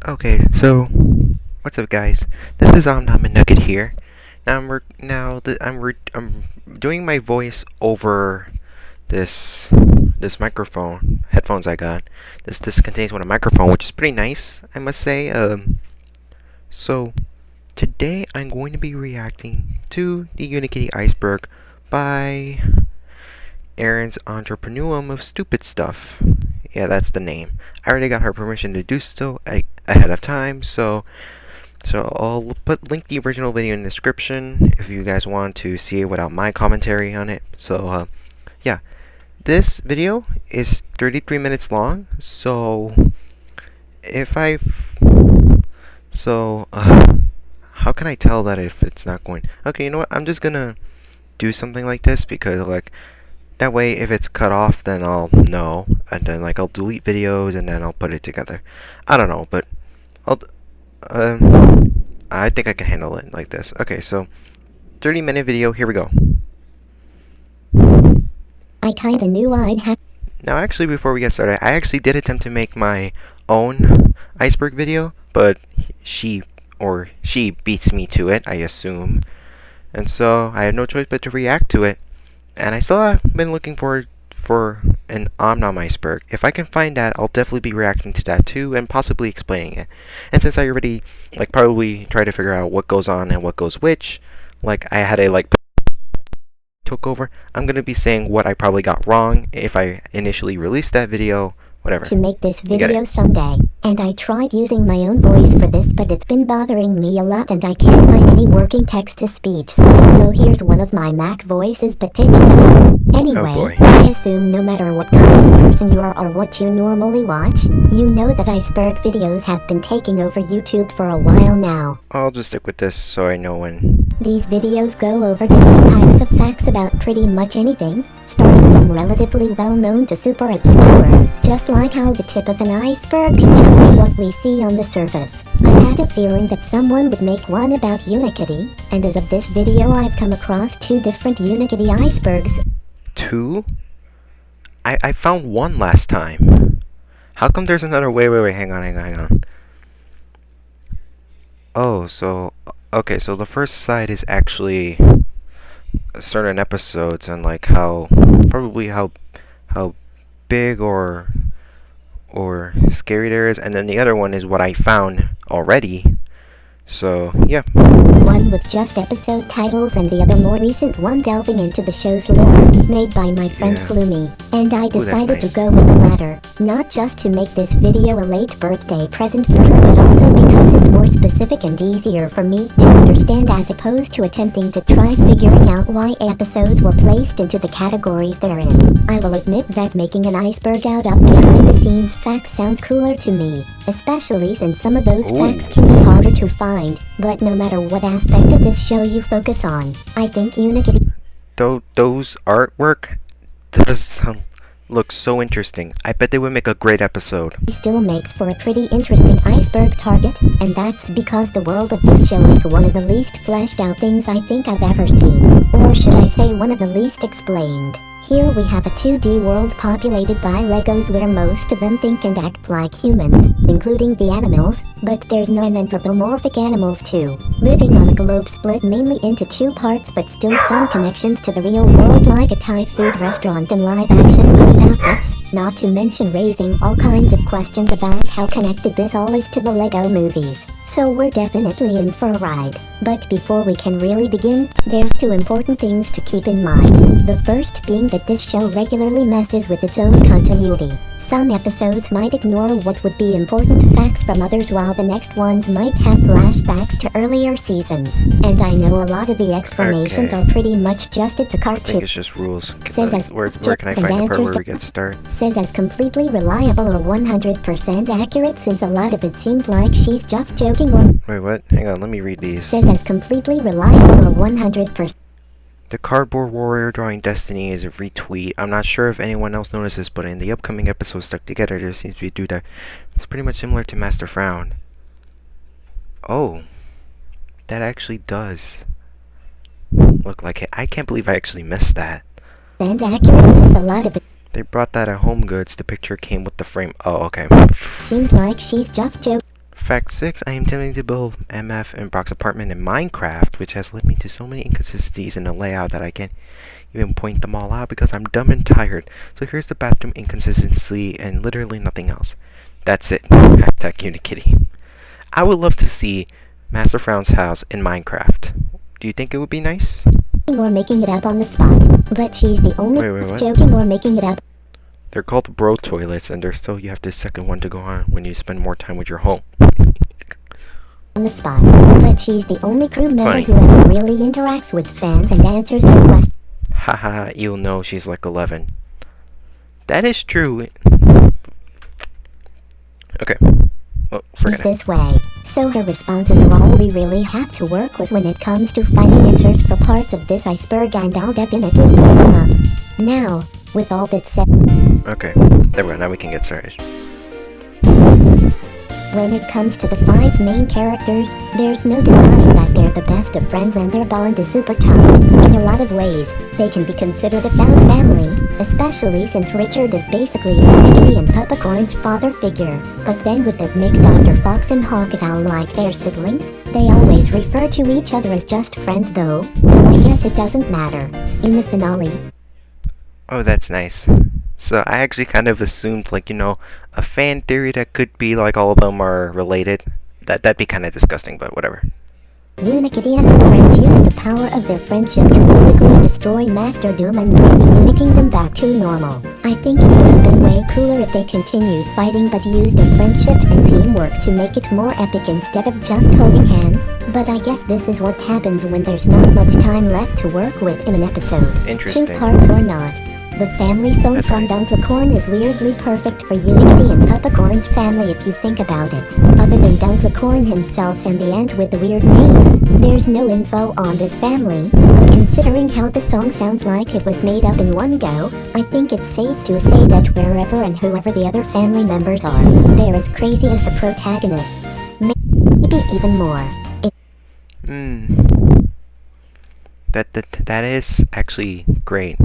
Okay, so what's up, guys? This is Nugget here. I'm doing my voice over this microphone headphones I got. This contains one a microphone, which is pretty nice, I must say. So today I'm going to be reacting to the Unikitty Iceberg by Aaron's Entrepreneurium of Stupid Stuff. Yeah, that's the name. I already got her permission to do so ahead of time, so I'll link the original video in the description if you guys want to see it without my commentary on it. So yeah, this video is 33 minutes long. So if I how can I tell that if it's not going? Okay, you know what? I'm just gonna do something like this because that way, if it's cut off, then I'll know, and then I'll delete videos, and then I'll put it together. I don't know, but I think I can handle it like this. Okay, so 30-minute video. Here we go. I kinda knew I'd have. Now, actually, before we get started, I actually did attempt to make my own Iceberg video, but she beats me to it, I assume, and so I had no choice but to react to it. And I still have been looking for an Omnom Iceberg. If I can find that, I'll definitely be reacting to that too, and possibly explaining it. And since I already probably try to figure out what goes on and what goes which, I had a took over, I'm gonna be saying what I probably got wrong if I initially released that video. Whatever. To make this video someday, and I tried using my own voice for this, but it's been bothering me a lot and I can't find any working text-to-speech, so here's one of my Mac voices but pitched down. Anyway, I assume no matter what kind of person you are or what you normally watch, you know that Iceberg videos have been taking over YouTube for a while now. I'll just stick with this so I know when. These videos go over different types of facts about pretty much anything, starting from relatively well-known to super obscure, just like how the tip of an iceberg can just be what we see on the surface. I had a feeling that someone would make one about Unikitty, and as of this video I've come across 2 different Unikitty icebergs. 2? I found one last time. How come there's another? Wait, hang on. Oh, so okay, so the first side is actually certain episodes and how big or scary there is, and then the other one is what I found already. So yeah. One with just episode titles and the other more recent one delving into the show's lore, made by my friend Flumi. And I decided to go with the latter, not just to make this video a late birthday present for her, but also because it's more specific and easier for me to understand as opposed to attempting to try figuring out why episodes were placed into the categories they're in. I will admit that making an iceberg out of behind-the-scenes facts sounds cooler to me, especially since some of those facts can be harder to find. But no matter what aspect of this show you focus on, I think Unikitty. Those artwork does look so interesting. I bet they would make a great episode. Still makes for a pretty interesting iceberg target, and that's because the world of this show is one of the least fleshed out things I think I've ever seen. Or should I say one of the least explained. Here we have a 2D world populated by Legos where most of them think and act like humans, including the animals, but there's non-anthropomorphic animals too, living on a globe split mainly into 2 parts but still some connections to the real world like a Thai food restaurant and live-action puppets, not to mention raising all kinds of questions about how connected this all is to the Lego movies. So we're definitely in for a ride. But before we can really begin, there's 2 important things to keep in mind. The first being that this show regularly messes with its own continuity. Some episodes might ignore what would be important facts from others while the next ones might have flashbacks to earlier seasons. And I know a lot of the explanations are pretty much just it's a cartoon. I think it's just rules. Where can I find the part where we get started? Says as completely reliable or 100% accurate since a lot of it seems like she's just joking or... Wait, what? Hang on, let me read these. Says as completely reliable or 100%. The Cardboard Warrior drawing Destiny is a retweet. I'm not sure if anyone else noticed this, but in the upcoming episode Stuck Together, there seems to be a dude that it's pretty much similar to Master Frown. Oh, that actually does look like it. I can't believe I actually missed that. And accurate since a lot of it. They brought that at Home Goods. The picture came with the frame. Oh, okay. Seems like she's just joking. Fact 6, I am attempting to build MF and Brock's apartment in Minecraft, which has led me to so many inconsistencies in the layout that I can't even point them all out because I'm dumb and tired. So here's the bathroom inconsistency and literally nothing else. That's it. Hashtag Unikitty. I would love to see Master Frown's house in Minecraft. Do you think it would be nice? Or making it up on the spot, but she's the only Wait, what? joking or making it up They're called bro toilets, and there's still you have the second one to go on when you spend more time with your home. on the spot, but she's the only crew member Funny. who ever really interacts with fans and answers their questions. Haha, you'll know she's like 11. That is true. Okay. Well, forget it. This way. So her responses are all we really have to work with when it comes to finding answers for parts of this iceberg, and I'll definitely look them up. Now, with all that said, Okay, there we go. Now we can get started. when it comes to the 5 main characters, there's no denying that they're the best of friends and their bond is super tight. In a lot of ways, they can be considered a found family, especially since Richard is basically Unikitty and Peppercorn's father figure. But then with that make Dr. Fox and Hawk Owl like their siblings, they always refer to each other as just friends though, so I guess it doesn't matter. In the finale, Oh, that's nice. So I actually kind of assumed, like, a fan theory that could be like all of them are related. That'd be kind of disgusting, but whatever. Unikitty and her friends use the power of their friendship to physically destroy Master Doom and bring the Unikingdom back to normal. I think it would have been way cooler if they continued fighting but used their friendship and teamwork to make it more epic instead of just holding hands. But I guess this is what happens when there's not much time left to work with in an episode. Interesting. 2 parts or not. The family song That's from nice. Dunklecorn is weirdly perfect for Unikitty and Peppercorn's family if you think about it. Other than Dunklecorn himself and the ant with the weird name, there's no info on this family, but considering how the song sounds like it was made up in one go, I think it's safe to say that wherever and whoever the other family members are, they're as crazy as the protagonists. Maybe even more. That is actually great.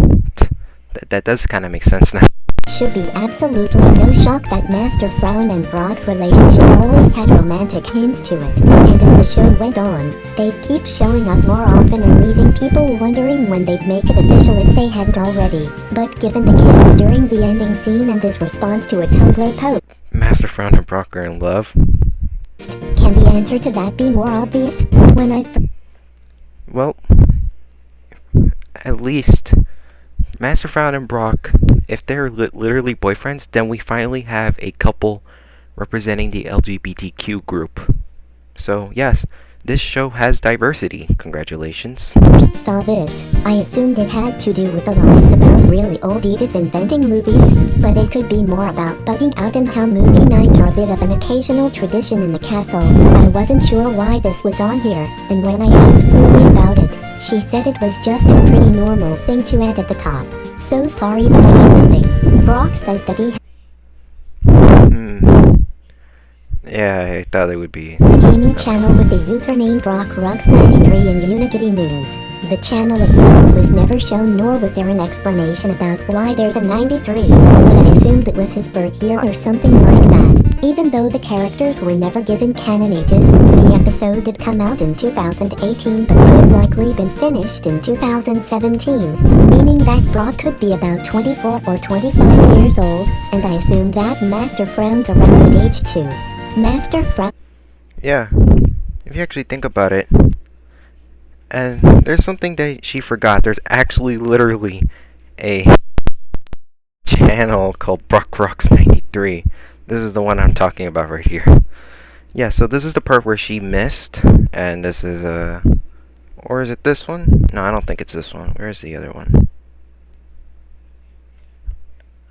That does kind of make sense now. Should be absolutely no shock that Master Frown and Brock's relationship always had romantic hints to it, and as the show went on, they'd keep showing up more often and leaving people wondering when they'd make it official if they hadn't already. But given the kiss during the ending scene and his response to a Tumblr post, Master Frown and Brock are in love. can the answer to that be more obvious? When I Well, at least Master Frown and Brock, if they're literally boyfriends, then we finally have a couple representing the LGBTQ group. So yes, this show has diversity. Congratulations. first saw this, I assumed it had to do with the lines about really old Edith inventing movies, but it could be more about bugging out and how movie nights are a bit of an occasional tradition in the castle. I wasn't sure why this was on here, and when I asked Flumy about it, she said it was just a pretty normal thing to add at the top. So sorry but I got nothing. Brock says that he Yeah, I thought it would be. a gaming channel with the username BrockRux93 in Unikitty News. The channel itself was never shown, nor was there an explanation about why there's a 93, but I assumed it was his birth year or something like that. Even though the characters were never given canon ages, the episode did come out in 2018 but could have likely been finished in 2017, meaning that Brock could be about 24 or 25 years old, and I assume that Master Frown's around that age too. Master Frown. Yeah, if you actually think about it, and there's something that she forgot. There's actually literally a channel called Brock Rocks 93. This is the one I'm talking about right here. Yeah, so this is the part where she missed, and this is or is it this one? No, I don't think it's this one. Where's the other one?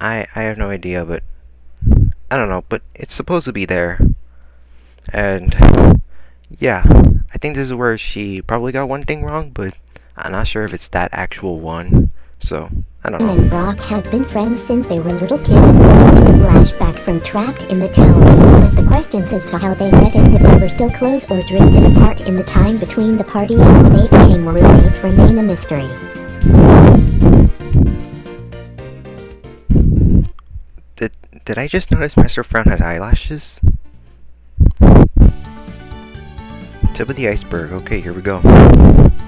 I have no idea, but I don't know, but it's supposed to be there. And yeah, I think this is where she probably got one thing wrong, but I'm not sure if it's that actual one. So, I don't know. And Brock had been friends since they were little kids according to the flashback from Trapped in the Tower. But the questions as to how they met and if they were still close or drifted apart in the time between the party and when they became roommates remain a mystery. Did I just notice Master Frown has eyelashes? Tip of the iceberg. Okay, here we go.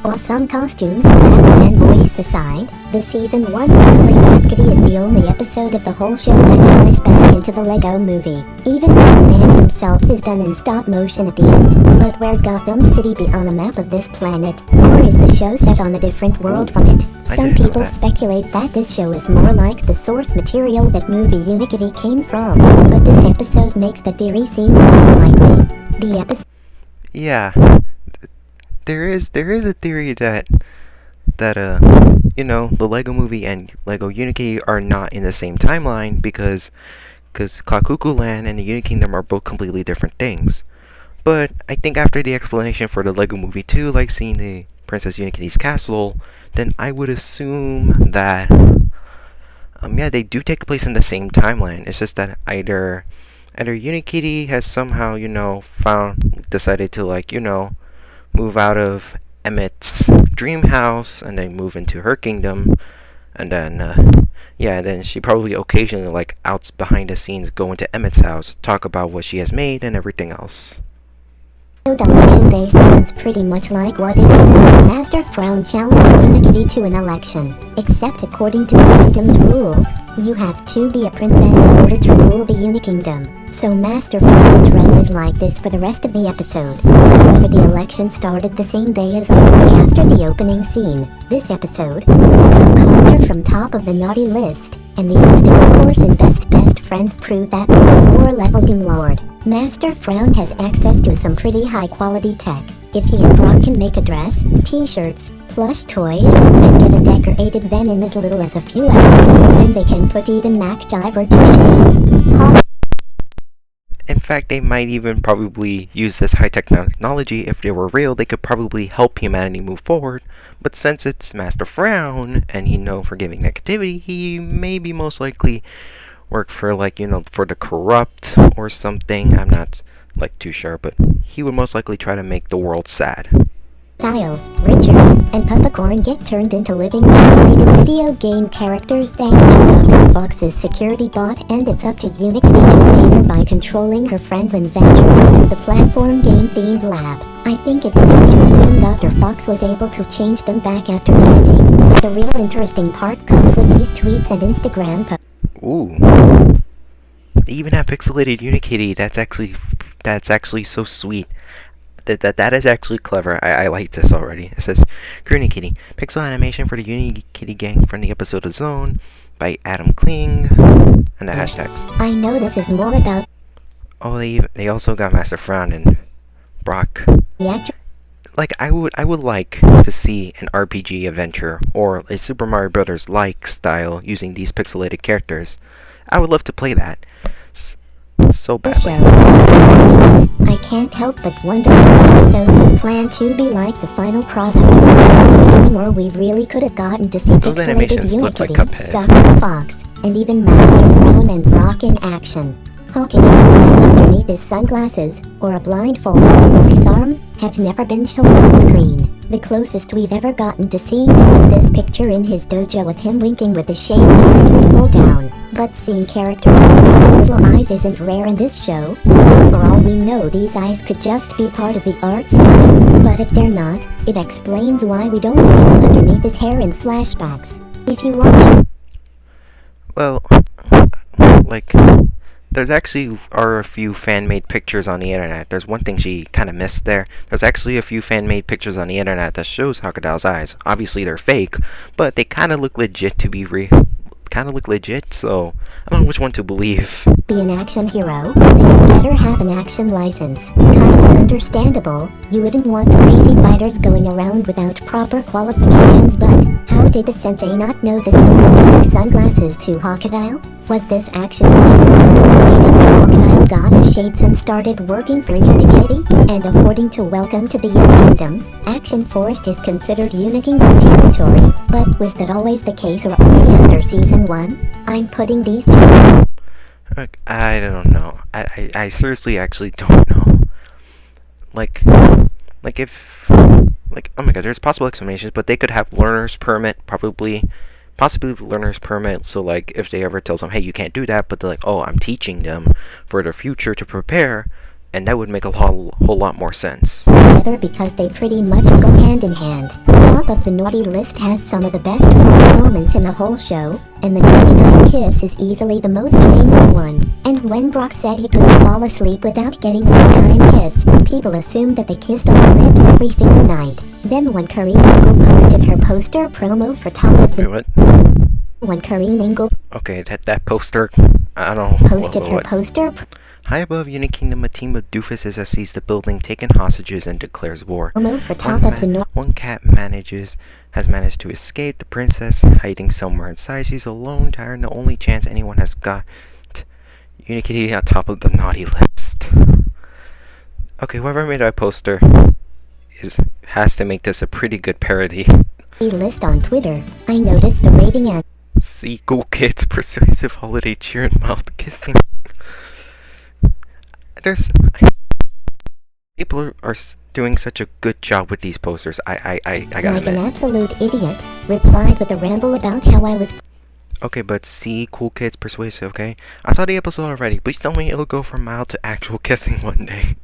While some costumes and Batman voice aside, the season 1 finale Unikitty is the only episode of the whole show that ties back into the Lego movie. Even Batman himself is done in stop motion at the end. But where Gotham City be on a map of this planet? Or is the show set on a different world from it? Some people speculate that this show is more like the source material that movie Unikitty came from. But this episode makes the theory seem more unlikely. The episode... Yeah. There is a theory that the Lego movie and Lego Unikitty are not in the same timeline because Clock Cuckoo Land and the Unikingdom are both completely different things. But I think after the explanation for the Lego movie 2, like seeing the Princess Unikitty's castle, then I would assume that they do take place in the same timeline. It's just that either Unikitty has somehow, decided to move out of Emmett's dream house and then move into her kingdom, and then then she probably occasionally out behind the scenes go into Emmett's house, talk about what she has made and everything else. Election Day sounds pretty much like what it is. Master Frown challenged Unikitty to an election, except according to the kingdom's rules, you have to be a princess in order to rule the Unikingdom. So Master Frown dresses like this for the rest of the episode. However, the election started the same day as on the day after the opening scene. This episode, the Frown called her from top of the naughty list, and the obstacle course and best friends prove that the lower level Doom Lord. Master Frown has access to some pretty high quality tech. If he and Brock can make a dress, t-shirts, plush toys, and get a decorated van in as little as a few hours, then they can put even MacGyver to shame. In fact, they might even probably use this high-tech technology. If they were real, they could probably help humanity move forward. But since it's Master Frown, and he's known for giving negativity, he may be most likely work for for the corrupt or something. I'm not too sure, but he would most likely try to make the world sad. Kyle, Richard, and Puppacorn get turned into living isolated video game characters thanks to Dr. Fox's security bot, and it's up to Unikitty to save her by controlling her friends and venture through the platform game-themed lab. I think it's safe to assume Dr. Fox was able to change them back after the ending, but the real interesting part comes with these tweets and Instagram posts. Ooh. They even have pixelated Unikitty. That's actually so sweet. That is actually clever. I like this already. It says, Unikitty, pixel animation for the Unikitty gang from the episode of Zone by Adam Kling, and the hashtags. I know this is more about... Oh, they also got Master Frown and Brock. Yeah. I would like to see an RPG adventure or a Super Mario Brothers like style using these pixelated characters. I would love to play that so badly. I can't help but wonder if the episode was planned to be like the final product, or we really could have gotten to see those pixelated animations look like Unikitty, Cuphead. Dr. Fox, and even Master Frown and Brock in action. Hawking eyes underneath his sunglasses, or a blindfold over his arm, have never been shown on screen. The closest we've ever gotten to seeing them was this picture in his dojo with him winking with the shades slightly pulled down. But seeing characters with little eyes isn't rare in this show, so for all we know these eyes could just be part of the art style. But if they're not, it explains why we don't see them underneath his hair in flashbacks. If you want to... Well, there's actually a few fan-made pictures on the internet. There's one thing she kind of missed there. There's actually a few fan-made pictures on the internet that shows Crocodile's eyes. Obviously they're fake, but they kind of look legit to be so I don't know which one to believe. Be an action hero, then you better have an action license. Kinda understandable, you wouldn't want crazy fighters going around without proper qualifications, but how did the sensei not know this when wearing sunglasses to Crocodile? Was this action license right after Crocodile got his shades and started working for Unikitty? And according to Welcome to the Unikingdom, Action Forest is considered Unikingdom territory, but was that always the case or only after Season 1? I'm putting these two... I don't know. I seriously actually don't know. If oh my god, there's possible explanations, but they could have learner's permit, possibly learner's permit, so if they ever tell them, hey, you can't do that, but they're like, oh, I'm teaching them for their future to prepare, and that would make a whole lot more sense. Together because they pretty much go hand in hand. Top of the naughty list has some of the best funny moments in the whole show, and the 99 kiss is easily the most famous one. And when Brock said he couldn't fall asleep without getting a bedtime kiss, people assumed that they kissed on the lips every single night. Then when Kareen Engel posted her poster promo for Top of the... Wait, what? When Kareen Engel... Okay, that poster... I don't know... posted her poster... High above Unit Kingdom, a team of doofuses has seized the building, taken hostages, and declares war. One cat has managed to escape. The princess hiding somewhere inside. She's alone, tired, and the only chance anyone has got Unikitty on top of the naughty list. Okay, whoever made that poster has to make this a pretty good parody. List on Twitter. I noticed the rating at See cool kids, persuasive holiday cheer, and mild kissing. People are doing such a good job with these posters. I gotta like admit. An absolute idiot, replied with a ramble about how I was... Okay, but see, cool kids, persuasive, okay? I saw the episode already. Please tell me it'll go from mild to actual kissing one day.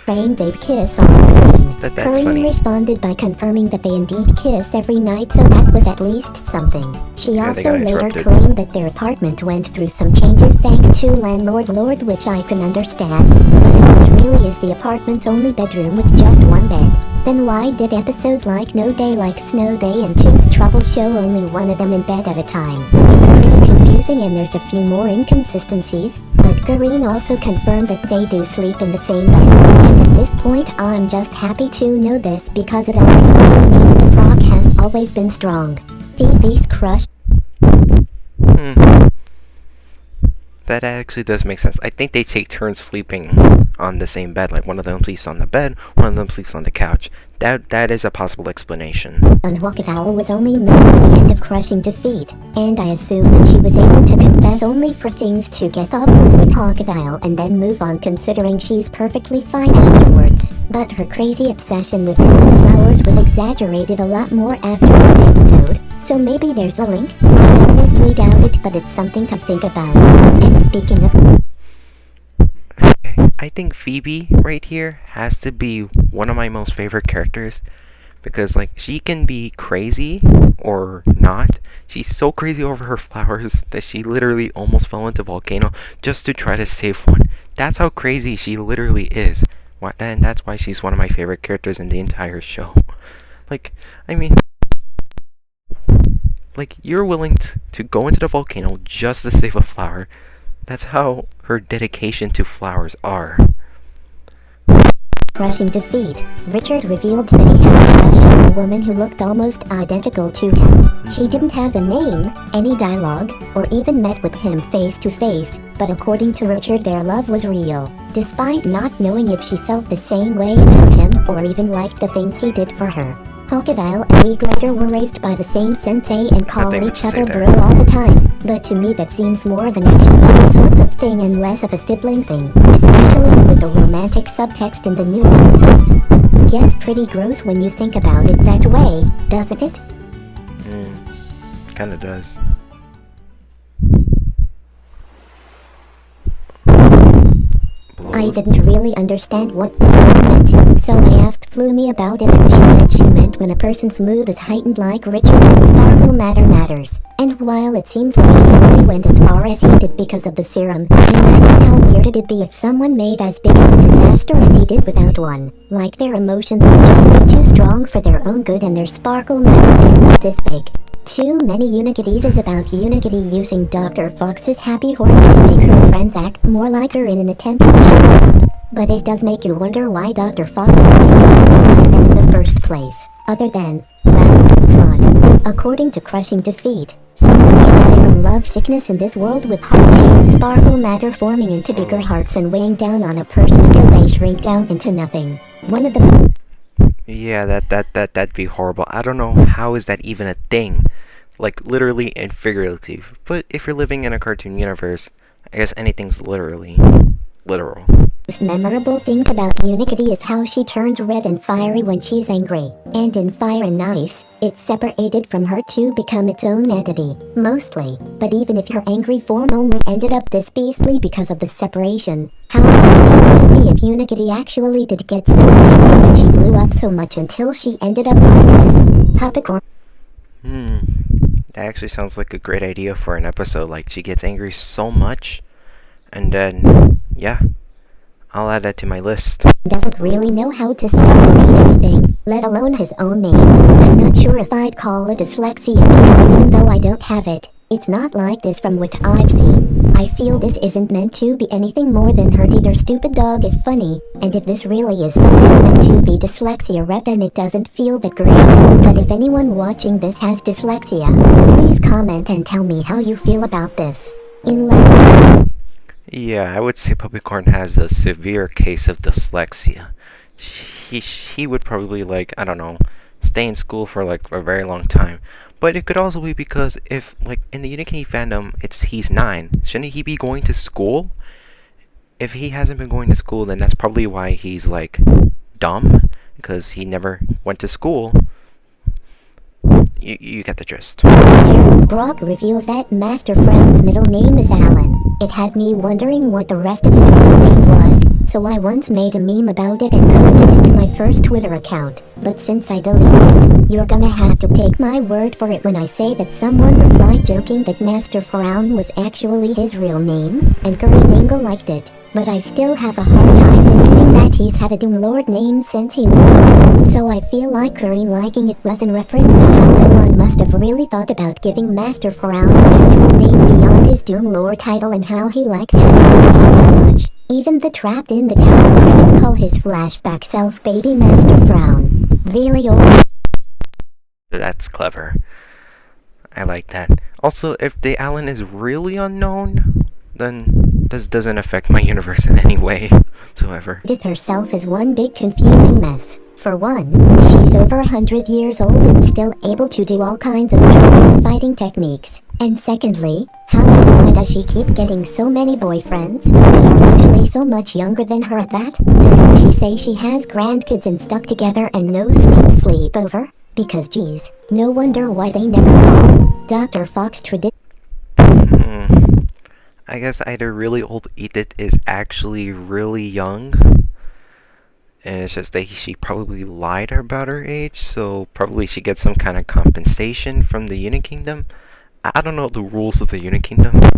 Praying they'd kiss on screen. That's Kareen funny. responded by confirming that they indeed kiss every night, so that was at least something. She also later claimed that their apartment went through some changes thanks to landlord Lord, which I can understand. But if this really is the apartment's only bedroom with just one bed, then why did episodes like No Day Like Snow Day and Tooth Trouble show only one of them in bed at a time? It's pretty confusing and there's a few more inconsistencies, but Kareen also confirmed that they do sleep in the same bed. And at this point I'm just happy to know this because it ultimately means the frog has always been strong. Phoebe's crush. That actually does make sense. I think they take turns sleeping on the same bed. Like one of them sleeps on the bed, one of them sleeps on the couch. That is a possible explanation. And Unikitty was only met at the end of crushing defeat, and I assume that she was able to confess only for things to get awkward with Unikitty and then move on, considering she's perfectly fine afterwards. But her crazy obsession with her own flowers was exaggerated a lot more after this episode, so maybe there's a link. I honestly doubt it, but it's something to think about. And speaking of... I think Phoebe right here has to be one of my most favorite characters because like she can be crazy or not. She's so crazy over her flowers that she literally almost fell into a volcano just to try to save one. That's how crazy she literally is. And that's why she's one of my favorite characters in the entire show. Like, I mean, like you're willing to go into the volcano just to save a flower. That's how her dedication to flowers are. Crushing defeat, Richard revealed that he had a crush on a woman who looked almost identical to him. She didn't have a name, any dialogue, or even met with him face to face, but according to Richard their love was real, despite not knowing if she felt the same way about him or even liked the things he did for her. Crocodile and Eagletter were raised by the same sensei and call each other bro all the time, but to me that seems more of an action sort of thing and less of a sibling thing, especially with the romantic subtext in the new episodes. Gets pretty gross when you think about it that way, doesn't it? Kinda does. I didn't really understand what this meant, so I asked Flumi about it and she said she meant when a person's mood is heightened like Richard's and sparkle matters. And while it seems like he only went as far as he did because of the serum, imagine how weird it'd be if someone made as big of a disaster as he did without one. Like their emotions would just be too strong for their own good and their sparkle matter ends up this big. Too many Unikitties is about Unikitty using Dr. Fox's happy horns to make her friends act more like her in an attempt to cheer her up. But it does make you wonder why Dr. Fox would make something like that in the first place, other than, well, plot. According to Crushing Defeat, someone can die from love sickness in this world with heart-shaped sparkle matter forming into bigger hearts and weighing down on a person until they shrink down into nothing. One of the... Yeah, that'd be horrible. I don't know how is that even a thing. Like literally and figuratively. But if you're living in a cartoon universe, I guess anything's literal. Most memorable things about Unikitty is how she turns red and fiery when she's angry, and in Fire and Ice, it's separated from her to become its own entity, mostly, but even if her angry form only ended up this beastly because of the separation, how twisted would it be if Unikitty actually did get so angry that she blew up so much until she ended up like this. Popcorn. That actually sounds like a great idea for an episode. Like, she gets angry so much, and then, yeah, I'll add that to my list. Doesn't really know how to spell or read anything, let alone his own name. I'm not sure if I'd call it dyslexia because even though I don't have it, it's not like this from what I've seen. I feel this isn't meant to be anything more than her deed or stupid dog is funny, and if this really is something meant to be dyslexia rep then it doesn't feel that great. But if anyone watching this has dyslexia, please comment and tell me how you feel about this. In Yeah, I would say Puppycorn has a severe case of dyslexia. He would probably, like, I don't know, stay in school for like a very long time. But it could also be because if, like, in the Unikitty fandom, he's 9. Shouldn't he be going to school? If he hasn't been going to school, then that's probably why he's, like, dumb. Because he never went to school. You get the gist. here, Brock reveals that Master Frown's middle name is Alan. It had me wondering what the rest of his real name was, so I once made a meme about it and posted it to my first Twitter account. But since I deleted it, you're gonna have to take my word for it when I say that someone replied joking that Master Frown was actually his real name, and Green Angle liked it. But I still have a hard time believing that he's had a Doom Lord name since he was born. So I feel like Curry liking it was in reference to how no one must have really thought about giving Master Frown an actual name beyond his Doom Lord title and how he likes having the name so much. Even the Trapped in the Tower credits call his flashback self Baby Master Frown. Really old. That's clever. I like that. Also, if the Alan is really unknown, then this doesn't affect my universe in any way whatsoever. Edith herself is one big confusing mess. For one, she's over 100 years old and still able to do all kinds of tricks and fighting techniques. And secondly, how and why does she keep getting so many boyfriends? They are usually so much younger than her at that. Didn't she say she has grandkids and stuck together and no sleepover? Because geez, no wonder why they never call Dr. Fox tradition. I guess either really old Edith is actually really young, and it's just that she probably lied about her age, so probably she gets some kind of compensation from the Unikingdom. I don't know the rules of the Unikingdom,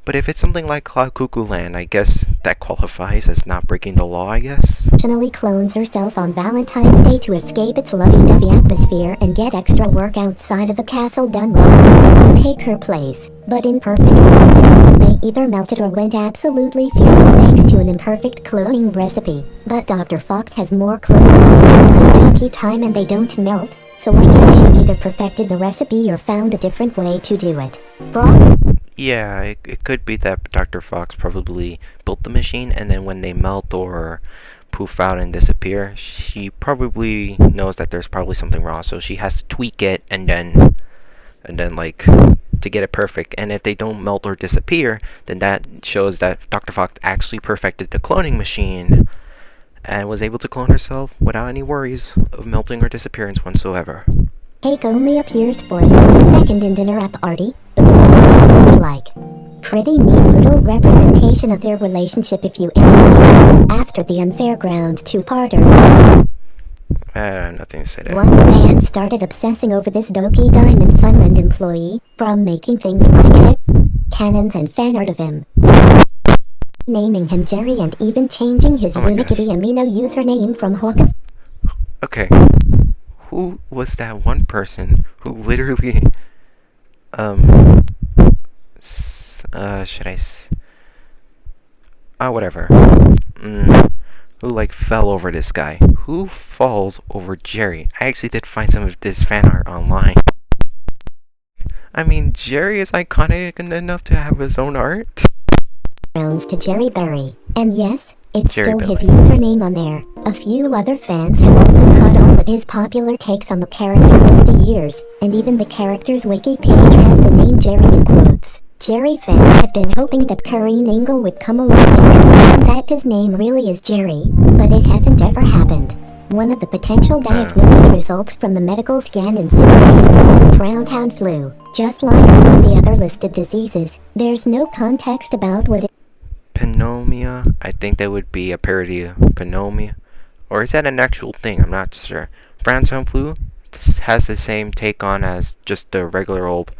but if it's something like Cloud Cuckoo Land, I guess that qualifies as not breaking the law, I guess. Intentionally clones herself on Valentine's Day to escape its lovey-dovey atmosphere and get extra work outside of the castle done wrong. Take her place, but in perfect alignment, they either melted or went absolutely feral thanks to an imperfect cloning recipe. But Dr. Fox has more clones on Kentucky time and they don't melt, so I guess she either perfected the recipe or found a different way to do it. Brock's? Yeah, it could be that Dr. Fox probably built the machine, and then when they melt or poof out and disappear, she probably knows that there's probably something wrong, so she has to tweak it and then like to get it perfect. And if they don't melt or disappear, then that shows that Dr. Fox actually perfected the cloning machine and was able to clone herself without any worries of melting or disappearance whatsoever. Cake only appears for a split second in Dinner at Party, but this is what it looks like. Pretty neat little representation of their relationship if you ask me. After the Unfairgrounds two-parter, Nothing to say there. one fan started obsessing over this Doki Diamond Funland employee, from making things like cannons and fan art of him, naming him Jerry and even changing his Oh my Unikitty Amino username from Hawka. Okay. Who was that one person who literally, whatever. Who, like, fell over this guy? Who falls over Jerry? I actually did find some of this fan art online. I mean, Jerry is iconic enough to have his own art. Rounds to Jerry Berry. And yes, it's Jerry still Belly. his username on there. A few other fans have also caught on with his popular takes on the character over the years, and even the character's wiki page has the name Jerry in quotes. Jerry fans have been hoping that Corinne Engel would come along and confirm that his name really is Jerry, but it hasn't ever happened. One of the potential diagnosis results from the medical scan in 6 days called the Frowntown flu. Just like some of the other listed diseases, there's no context about what it Pneumonia. I think that would be a parody of pneumonia. Or is that an actual thing? I'm not sure. Brown swine flu has the same take on as just the regular old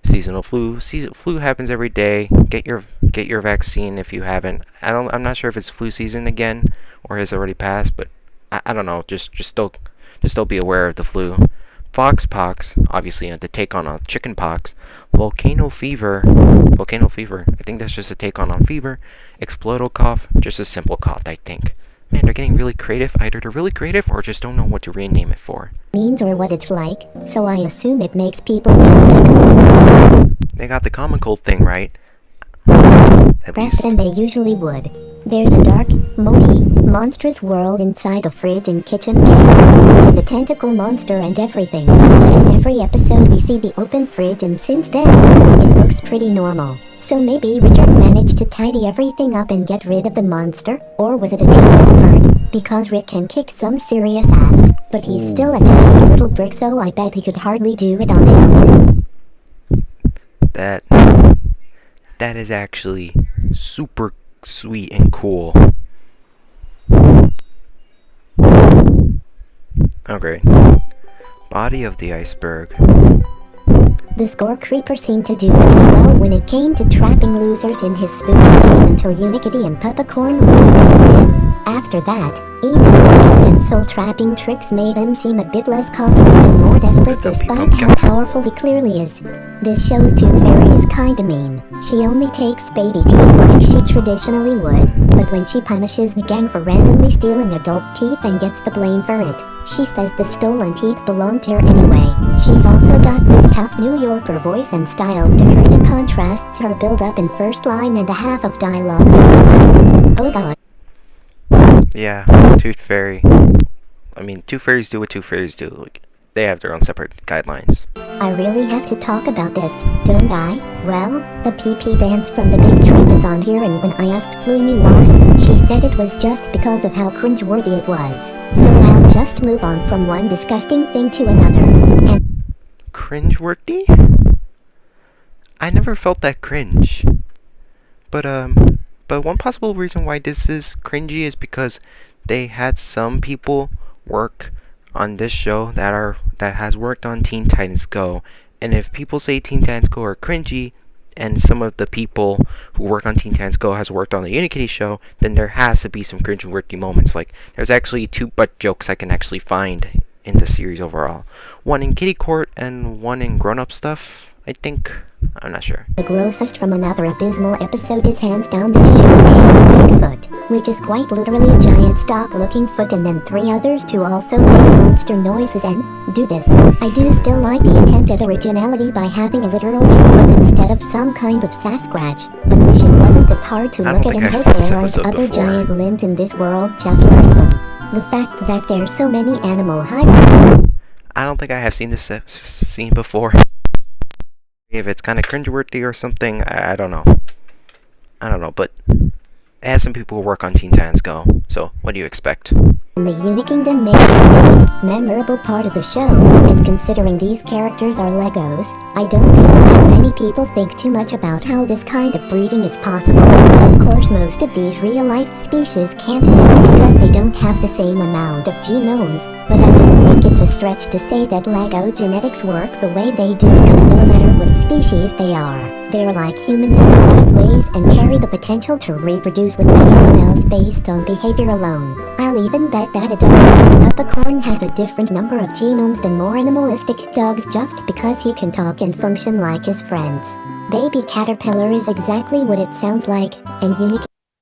seasonal flu. Flu happens every day. Get your vaccine if you haven't. I'm not sure if it's flu season again or has already passed, but I don't know. Just still be aware of the flu. Foxpox, obviously the take on chicken pox. Volcano fever. I think that's just a take on fever. Explodo cough, just a simple cough, I think. Man, they're getting really creative. Either they're really creative or just don't know what to rename it for. Means or what it's like, so I assume it makes people feel sick. They got the common cold thing right. At least. Faster than they usually would. There's a dark, monstrous world inside the fridge and kitchen cabinets, with a tentacle monster and everything. But in every episode we see the open fridge, and since then, it looks pretty normal. So maybe Richard managed to tidy everything up and get rid of the monster, or was it a team effort? Because Rick can kick some serious ass, but he's still a tiny little brick, so I bet he could hardly do it on his own. That is actually super sweet and cool. Okay. Body of the iceberg. The score creeper seemed to do pretty well when it came to trapping losers in his spooky game until Unikitty and Peppercorn ruined it for him. After that, each of his games and soul-trapping tricks made him seem a bit less confident and more desperate despite how powerful he clearly is. This show's Tooth Fairy is kinda mean. She only takes baby teeth like she traditionally would, but when she punishes the gang for randomly stealing adult teeth and gets the blame for it, she says the stolen teeth belong to her anyway. She's also got this tough New Yorker voice and style to her that contrasts her build-up in first line and a half of dialogue. Oh god. Yeah, Tooth Fairy. I mean, Tooth Fairies do what Tooth Fairies do. Like, they have their own separate guidelines. I really have to talk about this, don't I? Well, the PP dance from the Big Trip is on here, and when I asked Floomy why, she said it was just because of how cringeworthy it was. So I'll just move on from one disgusting thing to another. And Cringeworthy? I never felt that cringe. But one possible reason why this is cringy is because they had some people work on this show that has worked on Teen Titans Go, and if people say Teen Titans Go are cringy, and some of the people who work on Teen Titans Go has worked on the Unikitty show, then there has to be some cringeworthy moments. Like, there's actually 2 butt jokes I can actually find in the series overall. One in Kitty Court and one in Grown Up Stuff, I think. I'm not sure. The grossest from another abysmal episode is hands down this show's tiny Bigfoot, which is quite literally a giant stock-looking foot and then 3 others to also make monster noises and do this. I do still like the attempt at originality by having a literal Bigfoot instead of some kind of Sasquatch, but wish it wasn't this hard to look at and hope there aren't other giant limbs in this world just like them. The fact that there's so many animal hybrids. I don't think I have seen this scene before. If it's kind of cringeworthy or something, I don't know. But it has some people who work on Teen Titans Go, so what do you expect? And the Unikingdom makes it a really memorable part of the show, and considering these characters are Legos, I don't think that many people think too much about how this kind of breeding is possible. Of course, most of these real-life species can't mix because they don't have the same amount of genomes, but I don't think it's a stretch to say that Lego genetics work the way they do because no matter what species they are, they're like humans in a lot of ways and carry the potential to reproduce with anyone else based on behavior alone. I'll even bet that a dog named Peppercorn has a different number of genomes than more animalistic dogs just because he can talk and function like his friends. Baby Caterpillar is exactly what it sounds like, and Unikitty